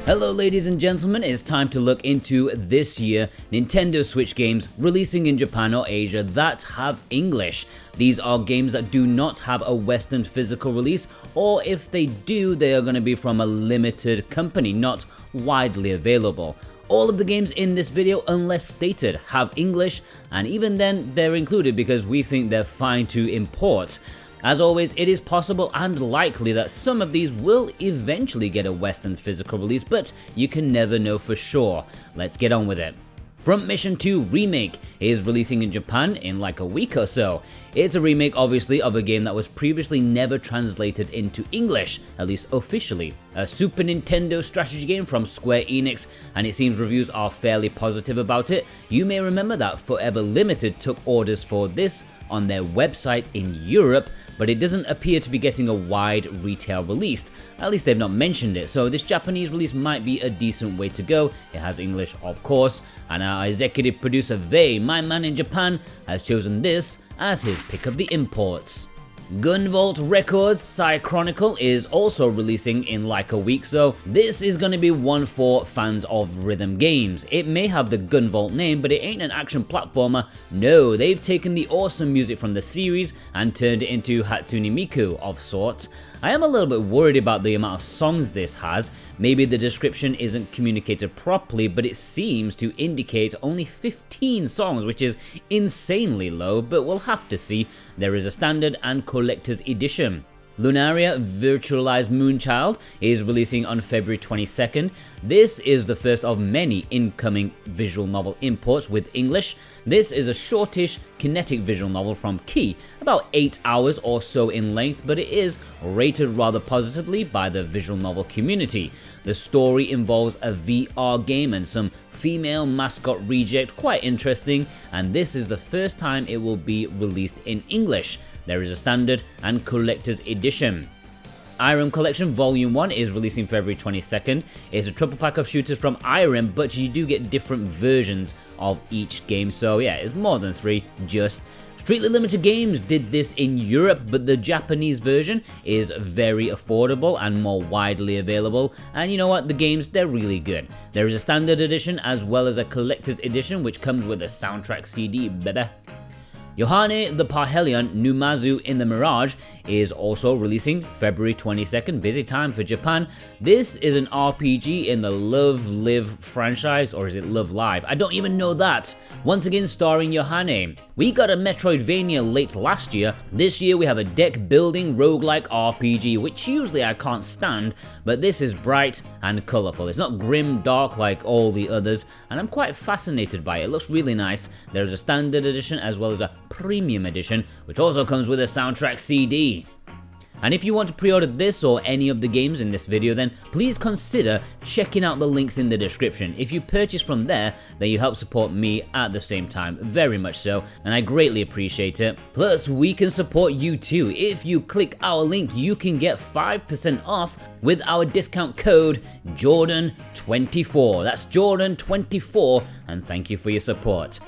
Hello ladies and gentlemen, it's time to look into this year Nintendo Switch games releasing in Japan or Asia that have English. These are games that do not have a Western physical release, or if they do, they are going to be from a limited company, not widely available. All of the games in this video, unless stated, have English, and even then they're included because we think they're fine to import. As always, it is possible and likely that some of these will eventually get a Western physical release, but you can never know for sure. Let's get on with it. Front Mission 2 Remake is releasing in Japan in like a week or so. It's a remake obviously of a game that was previously never translated into English, at least officially. A Super Nintendo strategy game from Square Enix, and it seems reviews are fairly positive about it. You may remember that Forever Limited took orders for this on their website in Europe, but it doesn't appear to be getting a wide retail release. At least they've not mentioned it, so this Japanese release might be a decent way to go. It has English, of course, and our executive producer Vei, my man in Japan, has chosen this as his pick of the imports. Gunvolt Records Cychronicle is also releasing in like a week, so this is going to be one for fans of rhythm games. It may have the Gunvolt name, but it ain't an action platformer. No, they've taken the awesome music from the series and turned it into Hatsune Miku of sorts. I am a little bit worried about the amount of songs this has. Maybe the description isn't communicated properly, but it seems to indicate only 15 songs, which is insanely low, but we'll have to see. There is a standard and collector's edition. LUNARiA Virtualized Moonchild is releasing on February 22nd. This is the first of many incoming visual novel imports with English. This is a shortish kinetic visual novel from Key, about 8 hours or so in length, but it is rated rather positively by the visual novel community. The story involves a VR game and some female mascot reject, quite interesting, and this is the first time it will be released in English. There is a standard and collector's edition. Irem Collection Volume 1 is releasing February 22nd. It's a triple pack of shooters from Irem, but you do get different versions of each game, so yeah, it's more than 3, just. Strictly Limited Games did this in Europe, but the Japanese version is very affordable and more widely available, and you know what, the games, they're really good. There is a standard edition as well as a collector's edition which comes with a soundtrack CD, baby. Yohane the Parhelion NUMAZU in the Mirage is also releasing February 22nd, busy time for Japan. This is an RPG in the Love-Live franchise, or is it Love Live? I don't even know that. Once again starring Yohane. We got a Metroidvania late last year. This year we have a deck building roguelike RPG, which usually I can't stand, but this is bright and colourful. It's not grim dark like all the others, and I'm quite fascinated by it. It looks really nice. There is a standard edition as well as a premium edition, which also comes with a soundtrack CD. And if you want to pre-order this or any of the games in this video, then please consider checking out the links in the description. If you purchase from there, then you help support me at the same time, very much so, and I greatly appreciate it. Plus, we can support you too. If you click our link, you can get 5% off with our discount code Jordan24. That's Jordan24, and thank you for your support.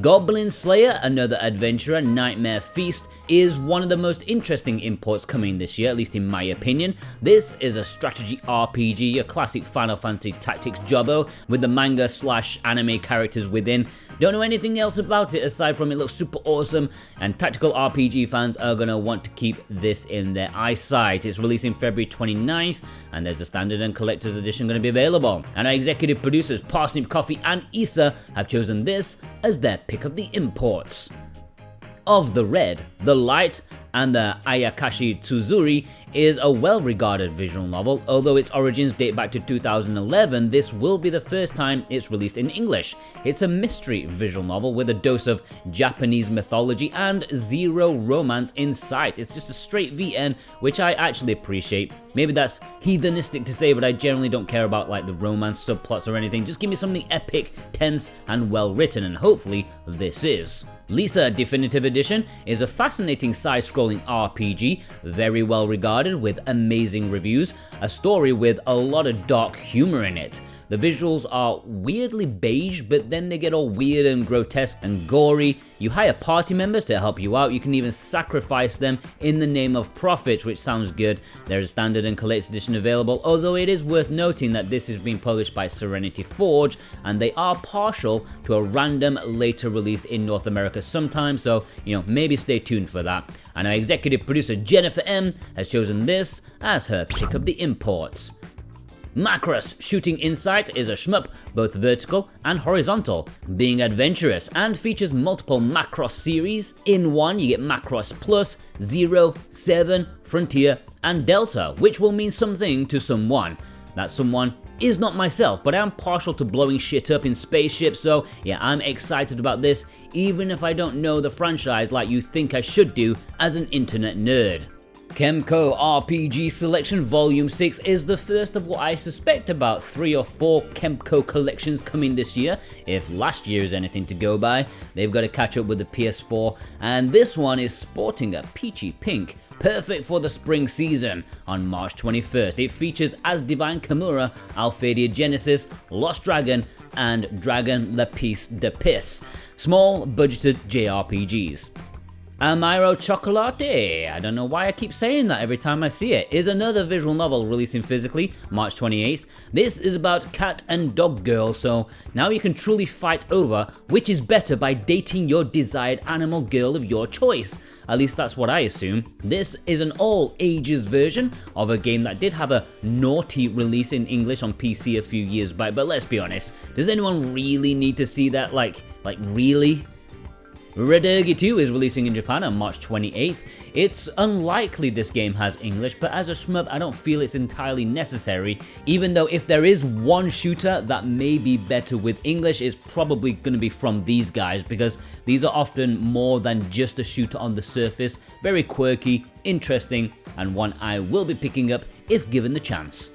Goblin Slayer, another adventurer Nightmare Feast, is one of the most interesting imports coming this year, at least in my opinion. This is a strategy RPG, a classic Final Fantasy Tactics jobbo with the manga / anime characters within. Don't know anything else about it aside from it looks super awesome, and tactical RPG fans are going to want to keep this in their eyesight. It's releasing February 29th, and there's a standard and collector's edition going to be available. And our executive producers Parsnip Coffee and Issa have chosen this as their pick of the imports. Of the Red, the Light, and the Ayakashi Tsuzuri is a well-regarded visual novel. Although its origins date back to 2011, this will be the first time it's released in English. It's a mystery visual novel with a dose of Japanese mythology and zero romance in sight. It's just a straight VN, which I actually appreciate. Maybe that's heathenistic to say, but I generally don't care about like the romance subplots or anything. Just give me something epic, tense, and well written, and hopefully this is. Lisa Definitive Edition is a fascinating side-scrolling RPG, very well regarded with amazing reviews, a story with a lot of dark humor in it. The visuals are weirdly beige, but then they get all weird and grotesque and gory. You hire party members to help you out. You can even sacrifice them in the name of profit, which sounds good. There's a standard and collector's edition available, although it is worth noting that this is being published by Serenity Forge, and they are partial to a random later release in North America sometime, so, maybe stay tuned for that. And our executive producer Jennifer M has chosen this as her pick of the imports. Macross Shooting Insight is a shmup, both vertical and horizontal, being adventurous, and features multiple Macross series. In one, you get Macross Plus, 0, 7, Frontier, and Delta, which will mean something to someone. That someone is not myself, but I am partial to blowing shit up in spaceships, so yeah, I'm excited about this, even if I don't know the franchise like you think I should do as an internet nerd. Kemco RPG Selection Volume 6 is the first of what I suspect about 3 or 4 Kemco collections coming this year, if last year is anything to go by. They've got to catch up with the PS4, and this one is sporting a peachy pink, perfect for the spring season. On March 21st, it features as Divine Kimura, Alphadia Genesis, Lost Dragon, and Dragon Lapis de Pis. Small budgeted JRPGs. Amairo Chocolate, I don't know why I keep saying that every time I see it, is another visual novel releasing physically March 28th. This is about cat and dog girl, so now you can truly fight over which is better by dating your desired animal girl of your choice. At least that's what I assume. This is an all ages version of a game that did have a naughty release in English on PC a few years back, but let's be honest, does anyone really need to see that? Like really? Radirgy 2 is releasing in Japan on March 28th. It's unlikely this game has English, but as a shmup I don't feel it's entirely necessary, even though if there is one shooter that may be better with English, it's probably going to be from these guys, because these are often more than just a shooter on the surface, very quirky, interesting, and one I will be picking up if given the chance.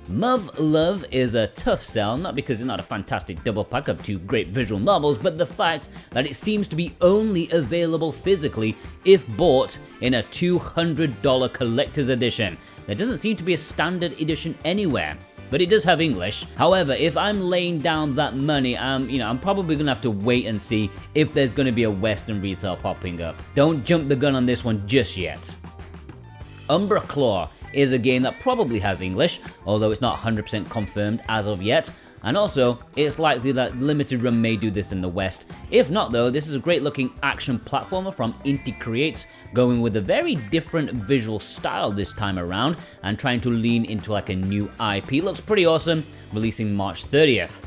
Muv-Luv is a tough sell, not because it's not a fantastic double pack of 2 great visual novels, but the fact that it seems to be only available physically if bought in a $200 collector's edition. There doesn't seem to be a standard edition anywhere, but it does have English. However, if I'm laying down that money, I'm probably gonna have to wait and see if there's gonna be a Western retail popping up. Don't jump the gun on this one just yet. Umbraclaw is a game that probably has English, although it's not 100% confirmed as of yet, and also it's likely that Limited Run may do this in the West. If not though, this is a great looking action platformer from Inti Creates, going with a very different visual style this time around and trying to lean into like a new IP. Looks pretty awesome, releasing March 30th.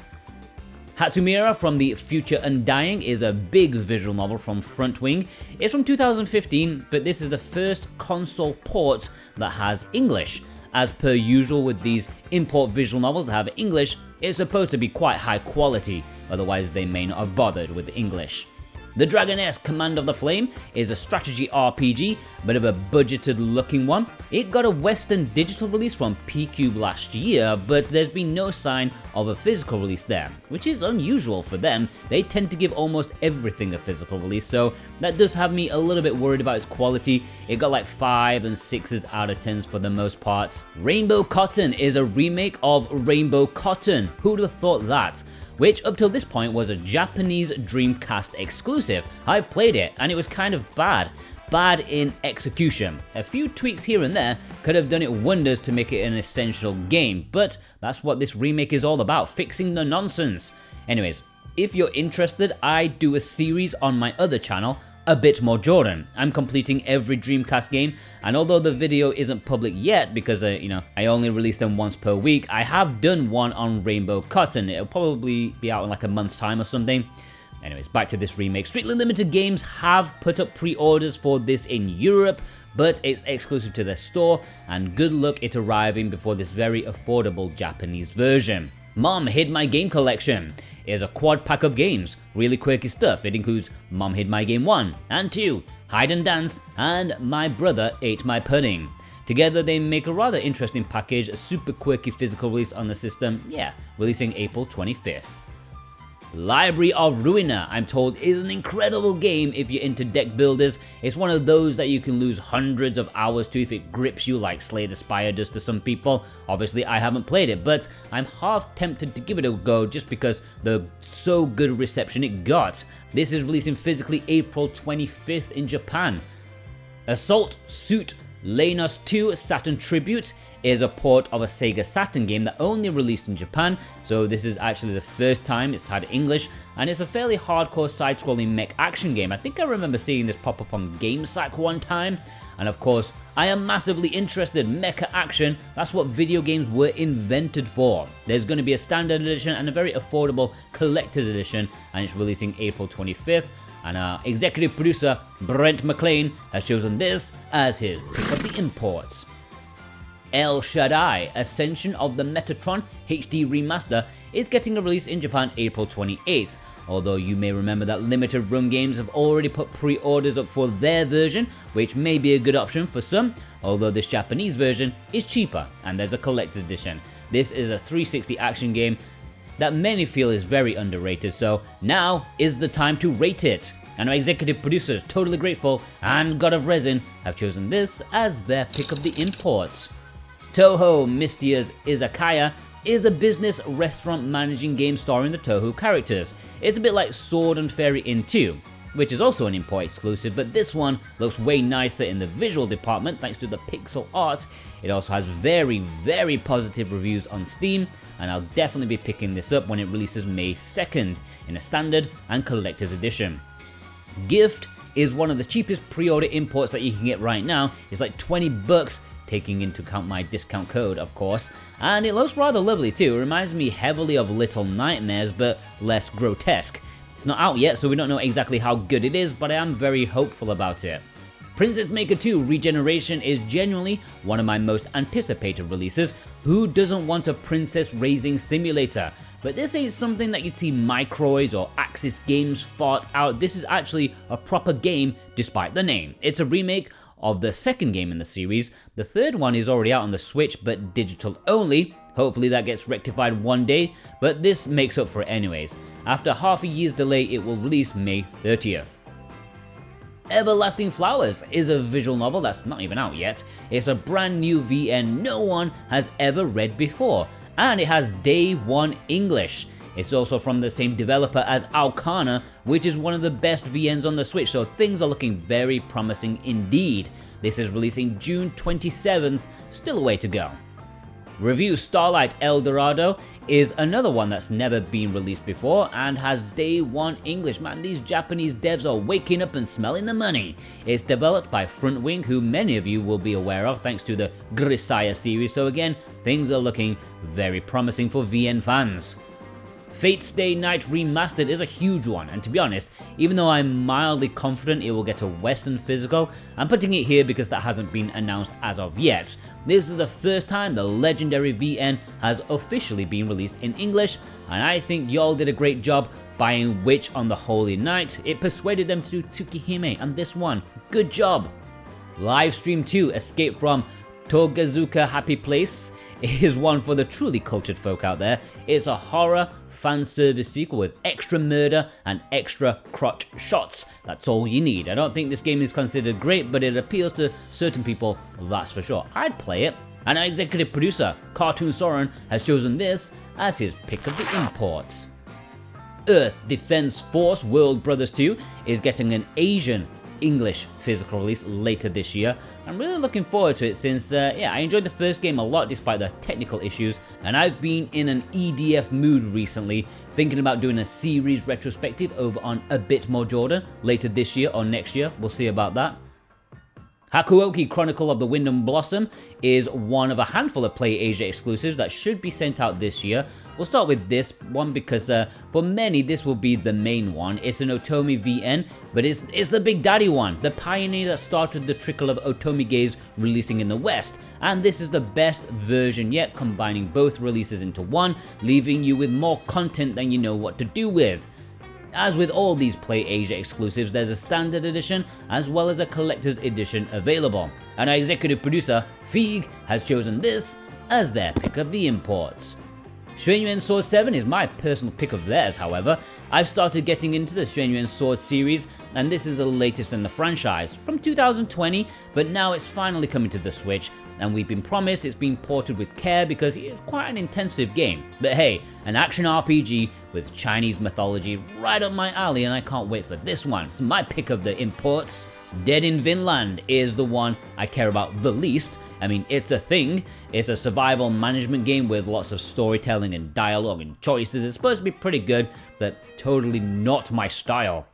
Hatsumira from the Future Undying is a big visual novel from Frontwing. It's from 2015, but this is the first console port that has English. As per usual with these import visual novels that have English, it's supposed to be quite high quality, otherwise they may not have bothered with English. The Dragoness Command of the Flame is a strategy RPG, a bit of a budgeted looking one. It got a Western digital release from P-Cube last year, but there's been no sign of a physical release there, which is unusual for them. They tend to give almost everything a physical release, so that does have me a little bit worried about its quality. It got like 5 and 6s out of 10s for the most part. Rainbow Cotton is a remake of Rainbow Cotton. Who would have thought that? Which up till this point was a Japanese Dreamcast exclusive. I've played it and it was kind of bad in execution. A few tweaks here and there could have done it wonders to make it an essential game, but that's what this remake is all about, fixing the nonsense. Anyways, if you're interested, I do a series on my other channel, A Bit More Jordan. I'm completing every Dreamcast game, and although the video isn't public yet because I only release them once per week, I have done one on Rainbow Cotton. It'll probably be out in like a month's time or something. Anyways, back to this remake. Strictly Limited Games have put up pre-orders for this in Europe, but it's exclusive to their store, and good luck it arriving before this very affordable Japanese version. Mom Hid My Game Collection is a quad pack of games, really quirky stuff. It includes Mom Hid My Game 1 and 2, Hide and Dance, and My Brother Ate My Pudding. Together they make a rather interesting package, a super quirky physical release on the system, releasing April 25th. Library of Ruina, I'm told, is an incredible game if you're into deck builders. It's one of those that you can lose hundreds of hours to if it grips you like Slay the Spire does to some people. Obviously, I haven't played it, but I'm half tempted to give it a go just because the so good reception it got. This is releasing physically April 25th in Japan. Assault Suit Leynos 2 Saturn Tribute is a port of a Sega Saturn game that only released in Japan, so this is actually the first time it's had English, and it's a fairly hardcore side-scrolling mech action game. I think I remember seeing this pop up on GameSack one time, and of course, I am massively interested. Mecha action, that's what video games were invented for. There's going to be a standard edition and a very affordable collector's edition, and it's releasing April 25th. And our executive producer, Brent McLean, has chosen this as his pick of the imports. El Shaddai, Ascension of the Metatron HD Remaster, is getting a release in Japan April 28th. Although you may remember that Limited Run Games have already put pre-orders up for their version, which may be a good option for some, although this Japanese version is cheaper, and there's a collector's edition. This is a 360 action game that many feel is very underrated, so now is the time to rate it. And our executive producers, Totally Grateful and God of Resin, have chosen this as their pick of the imports. Toho Mystia's Izakaya is a business restaurant managing game starring the Toho characters. It's a bit like Sword and Fairy in 2, which is also an import exclusive, but this one looks way nicer in the visual department thanks to the pixel art. It also has very, very positive reviews on Steam, and I'll definitely be picking this up when it releases May 2nd in a standard and collector's edition. Gift is one of the cheapest pre-order imports that you can get right now. It's like 20 bucks, taking into account my discount code, of course, and it looks rather lovely too. It reminds me heavily of Little Nightmares, but less grotesque. It's not out yet, so we don't know exactly how good it is, but I am very hopeful about it. Princess Maker 2 Regeneration is genuinely one of my most anticipated releases. Who doesn't want a princess raising simulator? But this ain't something that you'd see Macross or Axis Games fart out. This is actually a proper game despite the name. It's a remake of the second game in the series. The third one is already out on the Switch, but digital only. Hopefully that gets rectified one day, but this makes up for it anyways. After half a year's delay, it will release May 30th. Everlasting Flowers is a visual novel that's not even out yet. It's a brand new VN no one has ever read before, and it has Day 1 English. It's also from the same developer as Alcana, which is one of the best VNs on the Switch, so things are looking very promising indeed. This is releasing June 27th, still a way to go. Review Starlight Eldorado is another one that's never been released before and has Day 1 English. Man, these Japanese devs are waking up and smelling the money. It's developed by Frontwing, who many of you will be aware of thanks to the Grisaya series, so again, things are looking very promising for VN fans. Fate Stay Night Remastered is a huge one, and to be honest, even though I'm mildly confident it will get a Western physical, I'm putting it here because that hasn't been announced as of yet. This is the first time the legendary VN has officially been released in English, and I think y'all did a great job buying Witch on the Holy Night. It persuaded them to do Tsukihime and this one. Good job! Livestream 2 Escape from Togazuka Happy Place is one for the truly cultured folk out there. It's a horror fan service sequel with extra murder and extra crotch shots. That's all you need. I don't think this game is considered great, but it appeals to certain people, that's for sure. I'd play it. And our executive producer, Cartoon Soren, has chosen this as his pick of the imports. Earth Defense Force World Brothers 2 is getting an Asian English physical release later this year. I'm really looking forward to it since, I enjoyed the first game a lot despite the technical issues, and I've been in an EDF mood recently, thinking about doing a series retrospective over on A Bit More Jordan later this year or next year. We'll see about that. Hakuoki Chronicle of the Wind and Blossom is one of a handful of Play Asia exclusives that should be sent out this year. We'll start with this one because for many this will be the main one. It's an Otomi VN, but it's the big daddy one, the pioneer that started the trickle of Otomi games releasing in the West. And this is the best version yet, combining both releases into one, leaving you with more content than you know what to do with. As with all these Play Asia exclusives, there's a standard edition as well as a collector's edition available. And our executive producer, Feig, has chosen this as their pick of the imports. Xuan Yuan Sword 7 is my personal pick of theirs, however. I've started getting into the Xuan Yuan Sword series, and this is the latest in the franchise, from 2020, but now it's finally coming to the Switch, and we've been promised it's being ported with care because it is quite an intensive game. But hey, an action RPG with Chinese mythology right up my alley, and I can't wait for this one. It's my pick of the imports. Dead in Vinland is the one I care about the least. I mean, it's a thing. It's a survival management game with lots of storytelling and dialogue and choices. It's supposed to be pretty good, but totally not my style.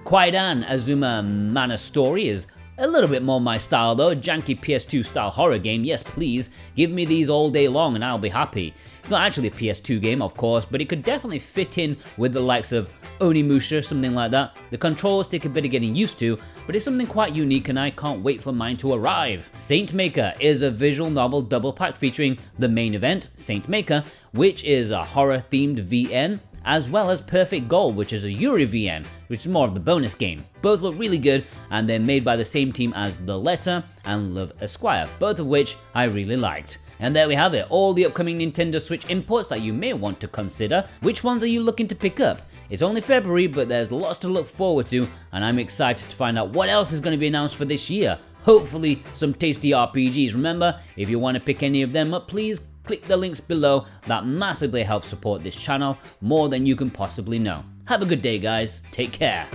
Kwaidan Azuma Manor Story is a little bit more my style though, a janky PS2 style horror game, yes please, give me these all day long and I'll be happy. It's not actually a PS2 game of course, but it could definitely fit in with the likes of Onimusha, something like that. The controls take a bit of getting used to, but it's something quite unique and I can't wait for mine to arrive. Saint Maker is a visual novel double pack featuring the main event, Saint Maker, which is a horror themed VN, as well as Perfect Goal, which is a Yuri VN, which is more of the bonus game. Both look really good, and they're made by the same team as The Letter and Love Esquire, both of which I really liked. And there we have it, all the upcoming Nintendo Switch imports that you may want to consider. Which ones are you looking to pick up? It's only February, but there's lots to look forward to, and I'm excited to find out what else is going to be announced for this year. Hopefully some tasty RPGs. Remember, if you want to pick any of them up, please click the links below. That massively helps support this channel more than you can possibly know. Have a good day guys, take care.